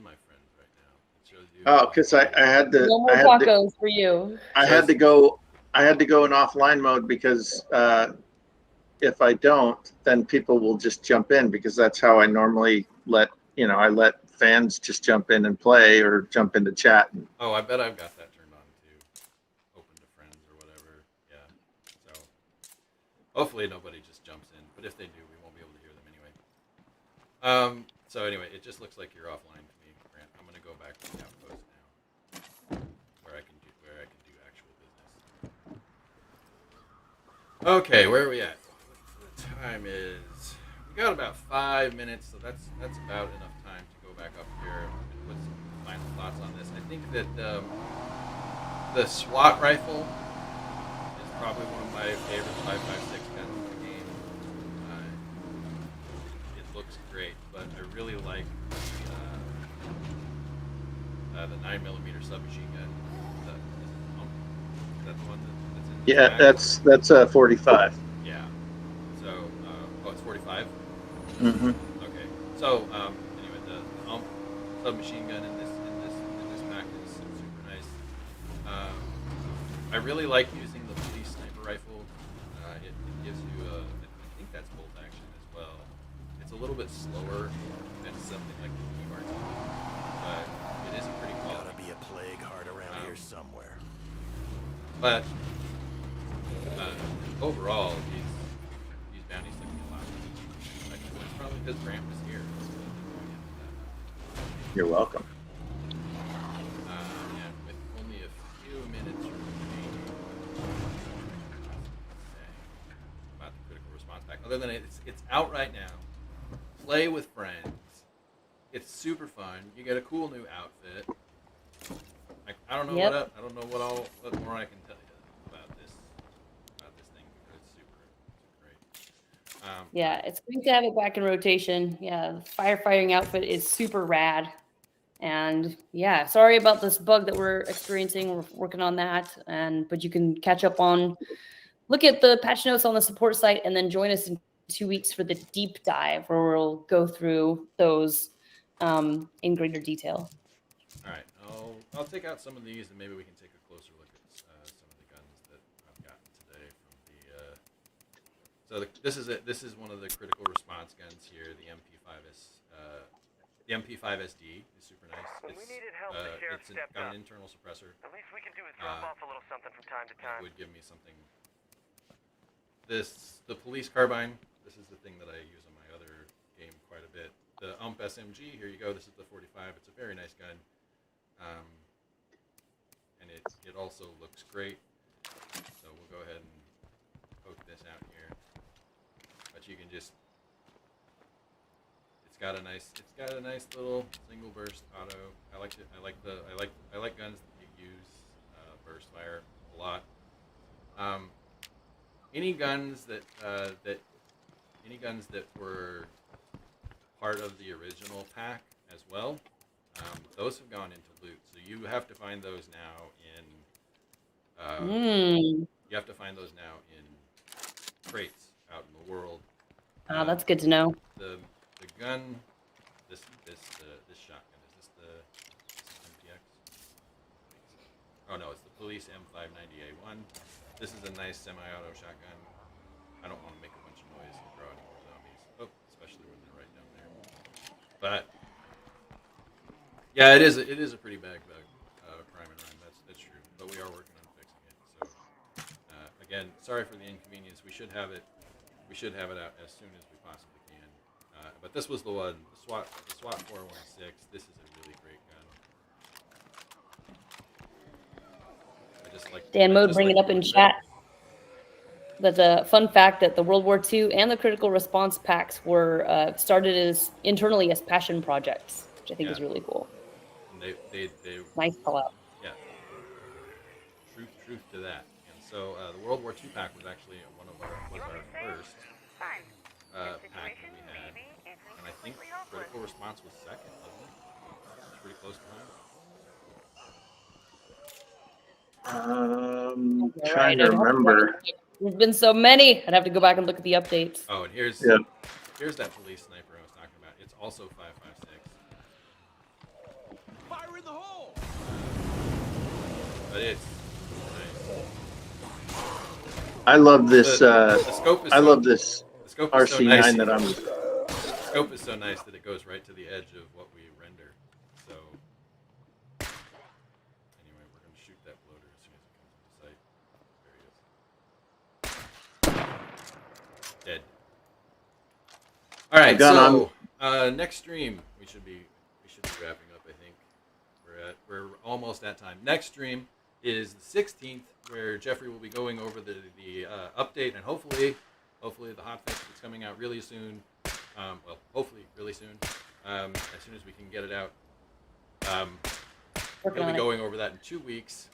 my friends right now. It shows you. Oh, because I had to. No more I had to, tacos for you. I had to go I had to go in offline mode because if I don't, then people will just jump in because that's how I normally I let fans just jump in and play or jump into chat. Oh, I bet I've got that turned on too. Open to friends or whatever. Yeah. So hopefully nobody just jumps in, but if they do, we won't be able to hear them anyway. So anyway, it just looks like you're offline to me, Grant. I'm gonna go back to the Outpost now, where I can do actual business. Okay, where are we at? The time is. We got about 5 minutes, so that's about enough time to go back up here and put some final thoughts on this. I think that the SWAT rifle is probably one of my favorite 5.56 guns in the game. It looks great, but I really like the 9mm submachine gun. Is that the one that's in the Yeah, back? that's a 45. Yeah. So, it's 45? Mm-hmm. Okay. So, anyway, the submachine gun in this pack is super nice. I really like using the police sniper rifle. It gives you I think that's bolt action as well. It's a little bit slower than something like the EMRT, but it is a pretty quality. Gotta be a plague heart around here somewhere. But overall, these bounties look a lot. It's probably because Grant was here. You're welcome. And with only a few minutes remaining, about the critical response pack. Other than it's out right now. Play with friends. It's super fun. You get a cool new outfit. I don't know Yep. what more I can tell you about this thing because it's super great. Yeah, it's great to have it back in rotation. Yeah, the firefighting outfit is super rad. And yeah, sorry about this bug that we're experiencing. We're working on that. But you can catch up on, look at the patch notes on the support site, and then join us in 2 weeks for the deep dive where we'll go through those in greater detail. All right, I'll take out some of these and maybe we can take a closer look at some of the guns that I've gotten today from the. This is one of the critical response guns here, the MP5S. The MP5SD is super nice. When we needed help, the sheriff stepped got up. an internal suppressor. The least we can do is drop off a little something from time to That time. would give me something. The police carbine. This is the thing that I use on my other game quite a bit. The SMG. Here you go. This is the 45. It's a very nice gun. And it also looks great. So we'll go ahead and poke this out here. But you can just. It's got a nice little single burst auto. I like it. I like guns that use burst fire a lot. Any guns that were part of the original pack as well, those have gone into loot. So you have to find those now in crates out in the world. That's good to know. The gun, this shotgun, is this the MTX? Oh no, it's the Police M590A1. This is a nice semi-auto shotgun. I don't want to make a bunch of noise and draw any more zombies. Oh, especially when they're right down there. But yeah, it is a pretty bad bug, crime and rhyme. That's true. But we are working on fixing it. So again, sorry for the inconvenience. We should have it out as soon as we possibly can. But this was the one, the SWAT 416. This is a really great gun. I just like Dan I Mode just bring like it up the in look of chat. That's a fun fact that the World War II and the critical response packs were started as internally as passion projects, which I think is really cool. And they Nice call out. yeah. Truth to that. And so the World War II pack was actually one of our first Fine. pack that we had, and I think critical response was second, wasn't it? It's pretty close behind. Trying to remember. There's been so many. I'd have to go back and look at the updates. Oh, and here's Yeah. here's that police sniper I was talking about. It's also 5.56. Fire in the hole! But it's nice. I love this. The scope is I so, love this the scope is so RC9 nice. that I'm. The scope is so nice that it goes right to the edge of what we render. So anyway, we're gonna shoot that bloater as soon as it comes into sight. There he is. Dead. All right. Gun So next stream we should be wrapping up. I think we're almost at time. Next stream is the 16th, where Jeffrey will be going over the update and hopefully the hotfix that's coming out really soon. Well, hopefully really soon, as soon as we can get it out. Working We'll on be it. going over that in 2 weeks.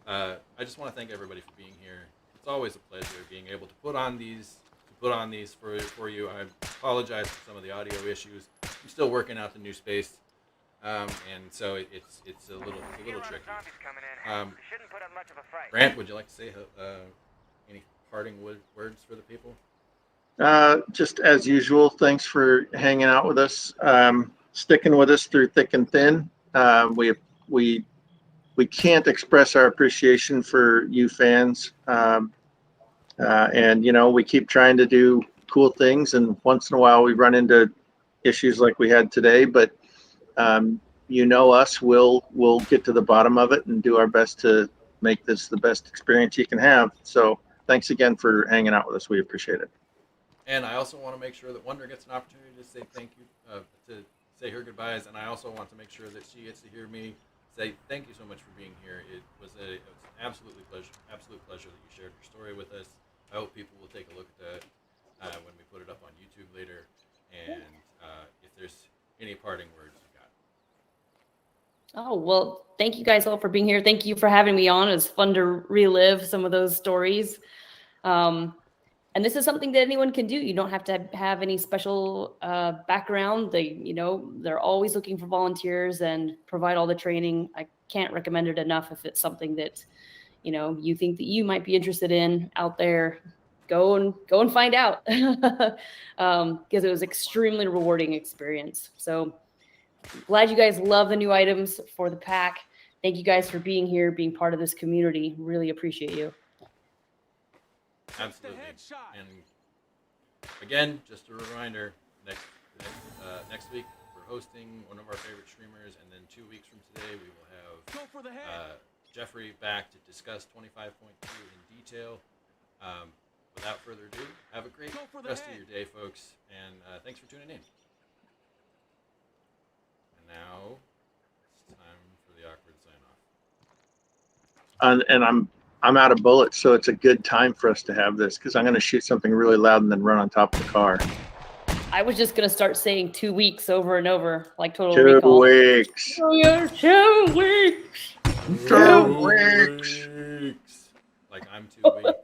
I just want to thank everybody for being here. It's always a pleasure being able to put on these for you. I apologize for some of the audio issues. I'm still working out the new space, and so it's a little tricky. Zombies coming in. Shouldn't put up much of a fight. Grant, would you like to say any parting words for the people? Just as usual, thanks for hanging out with us, sticking with us through thick and thin. We can't express our appreciation for you fans, and we keep trying to do cool things, and once in a while we run into issues like we had today. But us, we'll get to the bottom of it and do our best to make this the best experience you can have. So thanks again for hanging out with us. We appreciate it. And I also want to make sure that Wonder gets an opportunity to say thank you, to say her goodbyes. And I also want to make sure that she gets to hear me say thank you so much for being here. It was an absolute pleasure that you shared your story with us. I hope people will take a look at that when we put it up on YouTube later. And if there's any parting words you got. Oh, well, thank you guys all for being here. Thank you for having me on. It's fun to relive some of those stories. And this is something that anyone can do. You don't have to have any special background. They're always looking for volunteers and provide all the training. I can't recommend it enough. If it's something that, you think that you might be interested in out there, go and find out. Because it was extremely rewarding experience. So glad you guys love the new items for the pack. Thank you guys for being here, being part of this community. Really appreciate you. Absolutely. And again, just a reminder, next week we're hosting one of our favorite streamers, and then 2 weeks from today we will have Jeffrey back to discuss 25.2 in detail. Without further ado, have a great rest of your day, folks, and thanks for tuning in. And now it's time for the awkward sign-off. And I'm out of bullets, so it's a good time for us to have this, because I'm going to shoot something really loud and then run on top of the car. I was just going to start saying 2 weeks over and over, like Total 2 Recall. weeks. Oh, yeah, 2 weeks. 2 weeks. Like I'm 2 weeks.